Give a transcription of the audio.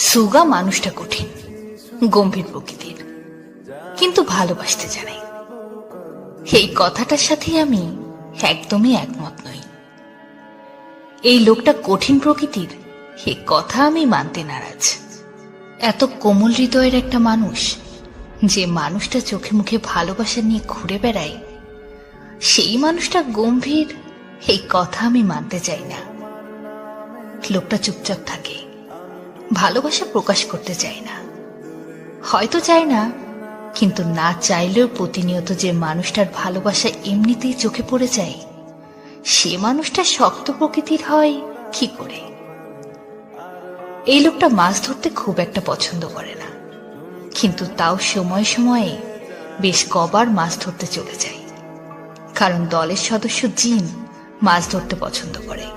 সুগা মানুষটা কঠিন, গম্ভীর প্রকৃতির, কিন্তু ভালোবাসতে জানে। এই কথাটার সাথে আমি একদমই একমত নই। এই লোকটা কঠিন প্রকৃতির, এ কথা আমি মানতে নারাজ। এত কোমল হৃদয়ের একটা মানুষ, যে মানুষটা চোখে মুখে ভালোবাসা নিয়ে ঘুরে বেড়ায়, সেই মানুষটা গম্ভীর, এই কথা আমি মানতে চাই না। লোকটা চুপচাপ থাকে, ভালোবাসা প্রকাশ করতে চায় না। হয়তো চায় না, কিন্তু না চাইলেও প্রতিনিয়ত যে মানুষটার ভালোবাসা এমনিতেই চোখে পড়ে যায়, সে মানুষটা শক্ত প্রকৃতির হয় কি করে? এই লোকটা মাছ ধরতে খুব একটা পছন্দ করে না, কিন্তু তাও সময়ে সময়ে বেশ কবার মাছ ধরতে চলে যায়, কারণ দলের সদস্য জিন মাছ ধরতে পছন্দ করে।